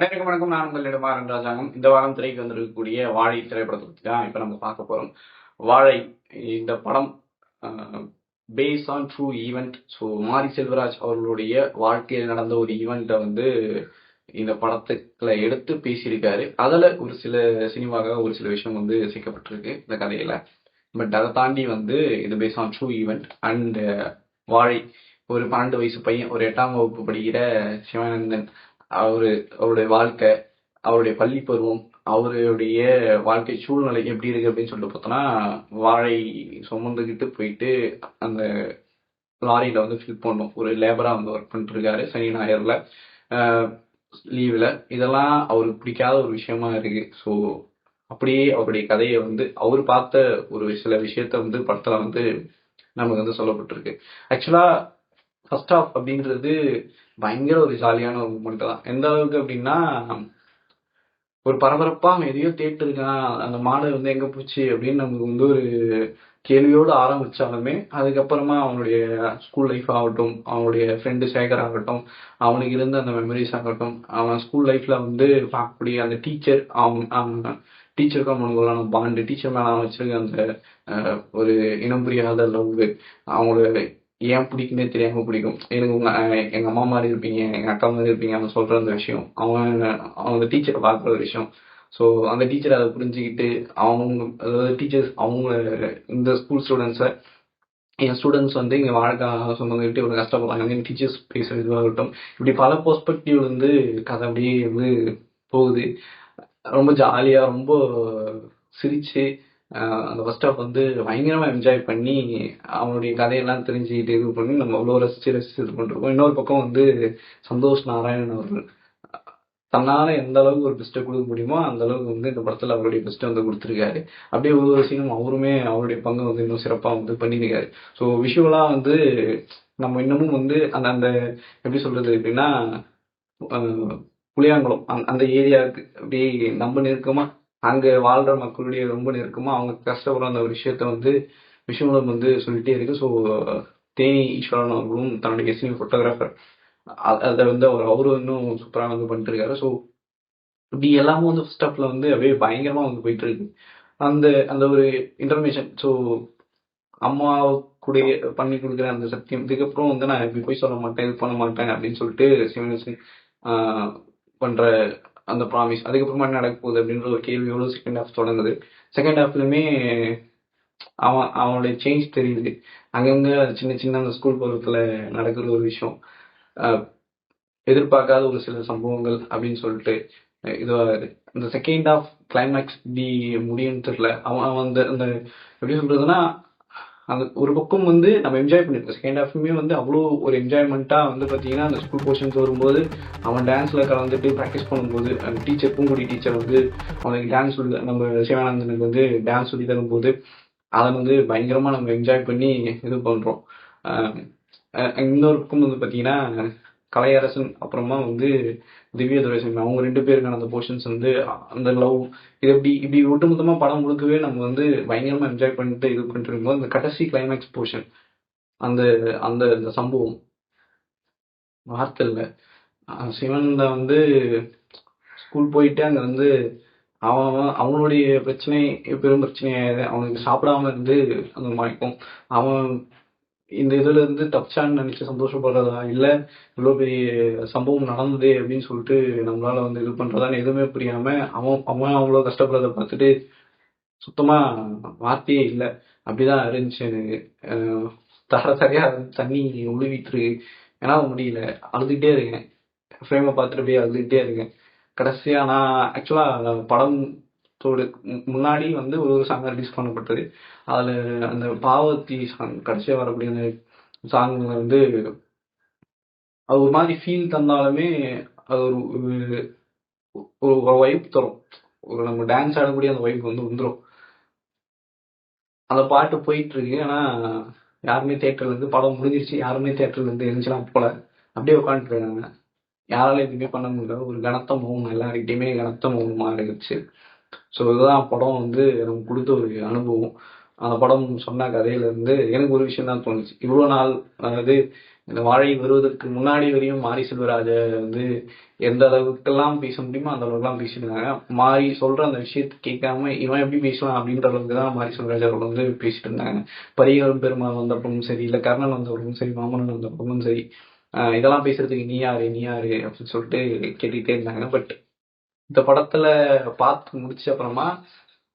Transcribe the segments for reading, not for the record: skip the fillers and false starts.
அனைவருக்கும் வணக்கம். நான் உங்கள் நெடுமாறன் ராஜாங்கம். இந்த வாரம் திரைக்கு வந்திருக்கக்கூடிய வாழை திரைப்படத்தை பற்றி தான் இப்போ நம்ம பார்க்க போகிறோம். வாழை இந்த படம் base on true event. So Mari Selvaraj அவர்களுடைய வாழ்க்கையில் நடந்த ஒரு ஈவெண்ட்டை வந்து இந்த படத்துக்குள்ள எடுத்து பேசியிருக்காரு. அதில் ஒரு சில சினிமாக்காக ஒரு சில விஷயம் வந்து சேர்க்கப்பட்டிருக்கு இந்த கதையில். பட் அதை தாண்டி வந்து இது base on true event. And Vaazhai ஒரு 12 வயசு பையன், ஒரு 8ஆம் வகுப்பு படிக்கிற சிவானந்தன், அவருடைய வாழ்க்கை, அவருடைய பள்ளி பருவம், அவருடைய வாழ்க்கை சூழ்நிலை எப்படி இருக்கு அப்படின்னு சொல்லிட்டு பார்த்தோம்னா, வாழை சுமந்துக்கிட்டு போயிட்டு அந்த லாரியில வந்து ஃபில் பண்ணும் ஒரு லேபரா வந்து ஒர்க் பண்ணிட்டு இருக்காரு சனி ஞாயிறுல லீவ்ல. இதெல்லாம் அவருக்கு பிடிக்காத ஒரு விஷயமா இருக்கு. ஸோ அப்படியே அவருடைய கதையை வந்து அவர் பார்த்த ஒரு சில விஷயத்த வந்து படத்துல வந்து நமக்கு வந்து சொல்லப்பட்டிருக்கு. ஆக்சுவலா ஃபர்ஸ்ட் ஆஃப் அப்படின்றது பயங்கர ஒரு ஜாலியான ஒரு மூமெண்ட் தான். எந்த அளவுக்கு அப்படின்னா, ஒரு பரபரப்பா எதையோ தேட்டு இருக்கான், அந்த மாடு வந்து எங்க போச்சு அப்படின்னு நமக்கு வந்து ஒரு கேள்வியோடு ஆரம்பிச்சாலுமே, அதுக்கப்புறமா அவனுடைய ஸ்கூல் லைஃப் ஆகட்டும், அவனுடைய ஃப்ரெண்டு சேகர் ஆகட்டும், அவனுக்கு இருந்த அந்த மெமரிஸ் ஆகட்டும், அவன் ஸ்கூல் லைஃப்ல வந்து பார்க்கக்கூடிய அந்த டீச்சர், அவன் டீச்சருக்கும் அவனுக்குள்ளான பாண்டு, டீச்சர் மேல அவன் வச்சிருக்க அந்த ஒரு இனம் புரியாத லவ், அவங்களோட ஏன் பிடிக்குன்னே தெரியாம பிடிக்கும். எனக்கு எங்க அம்மா மாதிரி இருப்பீங்க, எங்க அக்கா மாதிரி இருப்பீங்க அவன் சொல்ற அந்த விஷயம், அவங்க டீச்சரை பார்க்குற ஒரு விஷயம். ஸோ அந்த டீச்சர் அதை புரிஞ்சுக்கிட்டு அவங்க, அதாவது டீச்சர்ஸ் அவங்க இந்த ஸ்கூல் ஸ்டூடெண்ட்ஸை, என் ஸ்டூடெண்ட்ஸ் வந்து இங்கே வாழ்க்கை சொந்தங்கிட்டு இவ்வளோ கஷ்டப்படுறாங்க, டீச்சர்ஸ் பேசுற இதுவாகட்டும், இப்படி பல பெர்ஸ்பெக்டிவ் வந்து கதை அப்படியே வந்து போகுது. ரொம்ப ஜாலியா, ரொம்ப சிரிச்சு அந்த ஃபர்ஸ்ட் ஹாஃப் வந்து பயங்கரமா என்ஜாய் பண்ணி அவனுடைய கதையெல்லாம் தெரிஞ்சுக்கிட்டு இது பண்ணி நம்ம அவ்வளோ ரசிச்சு ரசிச்சு இது பண்ணிருக்கோம். இன்னொரு பக்கம் வந்து சந்தோஷ் நாராயணன் அவர்கள் தன்னால எந்த அளவுக்கு ஒரு பெஸ்ட்டை கொடுக்க முடியுமோ அந்த அளவுக்கு வந்து இந்த படத்துல அவருடைய பெஸ்ட்டை வந்து கொடுத்துருக்காரு. அப்படியே ஒவ்வொரு சீனும் அவருமே அவருடைய பங்கு வந்து இன்னும் சிறப்பா வந்து பண்ணியிருக்காரு. ஸோ விஷுவலா வந்து நம்ம இன்னமும் வந்து அந்த அந்த எப்படி சொல்றது அப்படின்னா, புளியாங்குளம் அந்த ஏரியாவுக்கு அப்படியே நம்ம நெருக்கமா, அங்க வாழ்ற மக்களுடைய ரொம்ப நெருக்கமா அவங்க கஷ்டப்படுற அந்த ஒரு விஷயத்த வந்து விஷுவலம் வந்து சொல்லிட்டே இருக்கு. ஸோ தேனி ஈஸ்வரன் அவர்களும் தன்னுடைய சினி ஃபோட்டோகிராஃபர் அதை வந்து அவரும் இன்னும் சூப்பராக வந்து பண்ணிட்டு இருக்காரு. ஸோ இப்படி எல்லாமே வந்து ஃபர்ஸ்ட் ஹாஃப்ல வந்து அப்படியே பயங்கரமா வந்து போயிட்டு இருக்கு. அந்த அந்த ஒரு இன்டர்மேஷன். ஸோ அம்மா கூட பண்ணி கொடுக்குற அந்த சத்தியம், இதுக்கப்புறம் வந்து நான் இப்படி போய் சொல்ல மாட்டேன், இது பண்ண மாட்டேன் அப்படின்னு சொல்லிட்டு சிவனேசன் பண்ற அந்த ப்ராமிஸ், அதுக்கப்புறமா என்ன நடக்க போகுது அப்படின்ற ஒரு கேள்வியோட செகண்ட் ஹாஃப் தொடங்குது. செகண்ட் ஹாஃப்லயுமே அவனுடைய சேஞ்ச் தெரியுது. அங்கங்க சின்ன சின்ன அந்த ஸ்கூல் பருவத்துல நடக்கிற ஒரு விஷயம், எதிர்பார்க்காத ஒரு சில சம்பவங்கள் அப்படின்னு சொல்லிட்டு இதுவாகுது. இந்த செகண்ட் ஹாஃப் கிளைமேக்ஸ் இப்படி முடியும்னு தெரியல. அவன் அந்த அந்த எப்படி சொல்றதுன்னா, அந்த ஒரு பக்கம் வந்து நம்ம என்ஜாய் பண்ணிருக்கோம். செகண்ட் ஹாஃப்மே வந்து அவ்வளோ ஒரு என்ஜாய்மெண்ட்டா வந்து பார்த்தீங்கன்னா, அந்த ஸ்கூல் போர்ஷன்ஸ் வரும்போது அவன் டான்ஸ்ல கலந்துட்டு ப்ராக்டிஸ் பண்ணும்போது, அந்த டீச்சர் பூங்குடி டீச்சர் வந்து அவனுக்கு டான்ஸ் சொல்லி, நம்ம சிவானந்தனுக்கு வந்து டான்ஸ் சொல்லி தரும்போது அதை வந்து பயங்கரமா நம்ம என்ஜாய் பண்ணி இது பண்றோம். இன்னொரு பக்கம் வந்து பார்த்தீங்கன்னா, கலையரசன் அப்புறமா வந்து திவ்ய துரைசாமி, அவங்க 2 பேருக்கான அந்த போர்ஷன்ஸ் வந்து அந்த லவ், இது இப்படி இப்படி ஒட்டுமொத்தமா படம் முழுக்கவே நம்ம வந்து பயங்கரமா என்ஜாய் பண்ணிட்டு இது பண்ணிட்டு இருக்கும்போது, அந்த கடைசி கிளைமேக்ஸ் போர்ஷன், அந்த அந்த அந்த சம்பவம் வார்த்தை இல்லை. சிவனந்தா வந்து ஸ்கூல் போயிட்டு அங்க வந்து அவனுடைய பிரச்சனை பெரும் பிரச்சனையாயிரு, அவனுக்கு சாப்பிடாம இருந்து அந்த மயக்கம், அவன் இந்த இதுல இருந்து தப்பிச்சான்னு நினைச்சு சந்தோஷப்படுறதா, இல்ல இவ்வளவு பெரிய சம்பவம் நடந்ததே அப்படின்னு சொல்லிட்டு நம்மளால வந்து இது பண்றதான்னு எதுவுமே புரியாம அவன் அவன் அவ்வளவு கஷ்டப்படுறத பார்த்துட்டு சுத்தமா வார்த்தையே இல்லை. அப்படிதான் இருந்துச்சு எனக்கு. தர சரியா தண்ணி உழுவிட்டு இருக்கு, என்னால முடியல, அழுதுகிட்டே இருக்கேன். ஃப்ரேமை பார்த்துட்டு அப்படியே அழுதுகிட்டே இருக்கேன். கடைசியா நான் ஆக்சுவலா படத்தோட முன்னாடி வந்து ஒரு சாங் ரிலீஸ் பண்ணப்பட்டது. அதுல அந்த பாவத்தி சாங் கடைசியா வரக்கூடிய அந்த சாங்ல வந்து அது ஒரு மாதிரி ஃபீல் தந்தாலுமே அது ஒரு ஒரு வைப் தரும். ஒரு நம்ம டான்ஸ் ஆடக்கூடிய அந்த வைப் வந்து வந்துடும். அந்த பாட்டு போயிட்டு இருக்கு. ஆனா யாருமே தேட்டர்ல இருந்து, படம் முடிஞ்சிருச்சு, யாருமே தேட்டர்ல இருந்து இருந்துச்சுலாம் போல, அப்படியே உட்காந்துட்டு இருக்காங்க. யாரால எதுவுமே பண்ண முடியல. ஒரு கனத்த மௌனம், எல்லாருக்கிட்டையுமே கனத்த மௌனமா இருந்துச்சு. ஸோ இதுதான் படம் வந்து நமக்கு கொடுத்த ஒரு அனுபவம். அந்த படம் சொன்ன கதையில இருந்து எனக்கு ஒரு விஷயம் தான் தோணுச்சு. இவ்வளோ நாள், அதாவது இந்த வாழை வருவதற்கு முன்னாடி வரையும் மாரி செல்வராஜ வந்து எந்த அளவுக்கெல்லாம் பேச முடியுமோ அந்த அளவுக்குலாம் பேசியிருந்தாங்க. மாரி சொல்ற அந்த விஷயத்த கேட்காம இவன் எப்படி பேசலாம் அப்படின்ற அளவுக்கு தான் மாரி செல்வராஜ் அவர்கள் வந்து பேசிட்டு இருந்தாங்க. பரியரும் பெருமாள் வந்தப்பவும் சரி, இல்ல கர்ணன் வந்தப்பவும் சரி, மாமன்னன் வந்தப்பவும் சரி, இதெல்லாம் பேசுறதுக்கு நீ யாரு நீ யாரு அப்படின்னு சொல்லிட்டு கேட்டுக்கிட்டே இருந்தாங்க. பட் இந்த படத்துல பார்த்து முடிச்ச அப்புறமா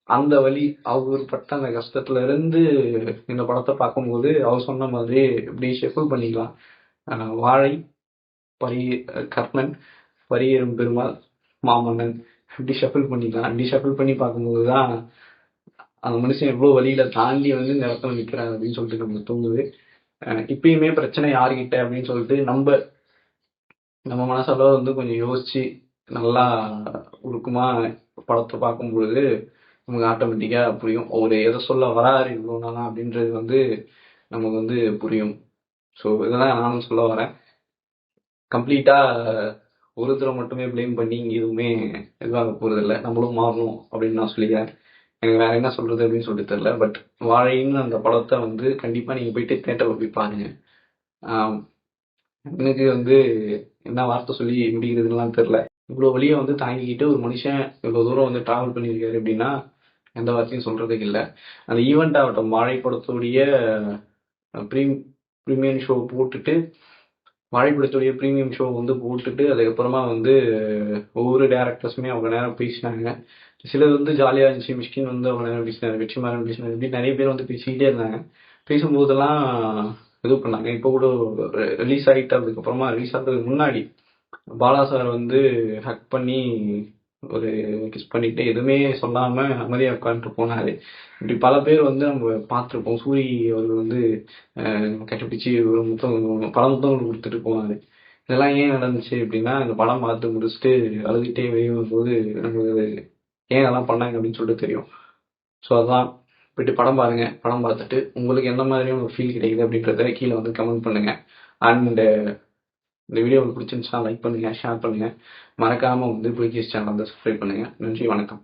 அந்த வலி அவர் பட்ட அந்த கஷ்டத்துல இருந்து இந்த படத்தை பார்க்கும்போது அவர் சொன்ன மாதிரி இப்படி ஷெஃபிள் பண்ணிக்கலாம். வாழை, பரி கர்ணன், பரியேறும் பெருமாள், மாமன்னன் இப்படி ஷஃபிள் பண்ணிக்கலாம். இப்படி ஷஃபிள் பண்ணி பார்க்கும்போது தான் அந்த மனுஷன் எவ்வளவு வழியில தாண்டி வந்து இந்த இடத்துல நிற்கிறாங்க அப்படின்னு சொல்லிட்டு நமக்கு தோணுது. இப்பயுமே பிரச்சனை யாருக்கிட்ட அப்படின்னு சொல்லிட்டு நம்ம நம்ம மனசளவு வந்து கொஞ்சம் யோசிச்சு நல்லா உருக்கமா படத்தை பார்க்கும்பொழுது நமக்கு ஆட்டோமேட்டிக்கா புரியும். ஒரு எதை சொல்ல வராரு இவ்வளோ நாளா அப்படின்றது வந்து நமக்கு வந்து புரியும். ஸோ இதெல்லாம் நானும் சொல்ல வரேன். கம்ப்ளீட்டா ஒருத்தரை மட்டுமே ப்ளேம் பண்ணி இங்கே எதுவுமே இதுவாக போகிறதில்ல. நம்மளும் மாறணும் அப்படின்னு நான் சொல்லிக்கிறேன். எனக்கு வேற என்ன சொல்றது அப்படின்னு சொல்லிட்டு தெரியல. பட் வாழைன்னு அந்த படத்தை வந்து கண்டிப்பாக நீங்கள் போயிட்டு தேட்டரில் போய் பாருங்க. எனக்கு வந்து என்ன வார்த்தை சொல்லி முடிக்கிறதுலாம் தெரில. இவ்வளோ வழியை வந்து தாங்கிக்கிட்டு ஒரு மனுஷன் இவ்வளோ தூரம் வந்து ட்ராவல் பண்ணியிருக்காரு அப்படின்னா எந்த வார்த்தையும் சொல்றதுக்கு இல்லை. அந்த ஈவெண்ட் ஆகட்டும், வாழை படத்துடைய ப்ரீமியம் ஷோ போட்டுட்டு வாழைப்படத்துடைய ப்ரீமியம் ஷோ வந்து போட்டுட்டு அதுக்கப்புறமா வந்து ஒவ்வொரு டேரக்டர்ஸுமே அவங்க நேரம் பேசினாங்க. சிலது வந்து ஜாலியாக இருந்துச்சு. மிஷ்கின் வந்து அவங்க நேரம் பேசினாரு, வெற்றிமாறன் பேசினாரு, இப்படி நிறைய பேர் வந்து பேசிக்கிட்டே இருந்தாங்க. பேசும்போதெல்லாம் இது பண்ணாங்க. இப்போ கூட ரிலீஸ் ஆகிட்டு அதுக்கப்புறமா ரிலீஸ் ஆகிறதுக்கு முன்னாடி பாலா சார் வந்து ஹக் பண்ணி ஒரு கிஸ் பண்ணிட்டு எதுவுமே சொல்லாம அமைதியா உட்காந்துட்டு போனாரு. இப்படி பல பேர் வந்து நம்ம பார்த்துருப்போம். சூரி அவர்கள் வந்து கட்டிப்பிடிச்சு ஒரு பல முத்தங்கள் கொடுத்துட்டு போனாரு. இதெல்லாம் ஏன் நடந்துச்சு அப்படின்னா இந்த படம் பார்த்து முடிச்சுட்டு அழுதுகிட்டே வெளியே வரும்போது நமக்கு ஏன் இதெல்லாம் பண்ணாங்க அப்படின்னு சொல்லிட்டு தெரியும். ஸோ அதான் போயிட்டு படம் பாருங்க. படம் பார்த்துட்டு உங்களுக்கு எந்த மாதிரியான ஒரு ஃபீல் கிடைக்குது அப்படின்றத கீழே வந்து கமெண்ட் பண்ணுங்க. அண்ட் இந்த வீடியோ உங்களுக்கு பிடிச்சிருந்துச்சுன்னா லைக் பண்ணுங்க, ஷேர் பண்ணுங்க. மறக்காம வந்து புலிகேஸ் சேனல் வந்து சப்ஸ்கிரைப் பண்ணுங்க. நன்றி, வணக்கம்.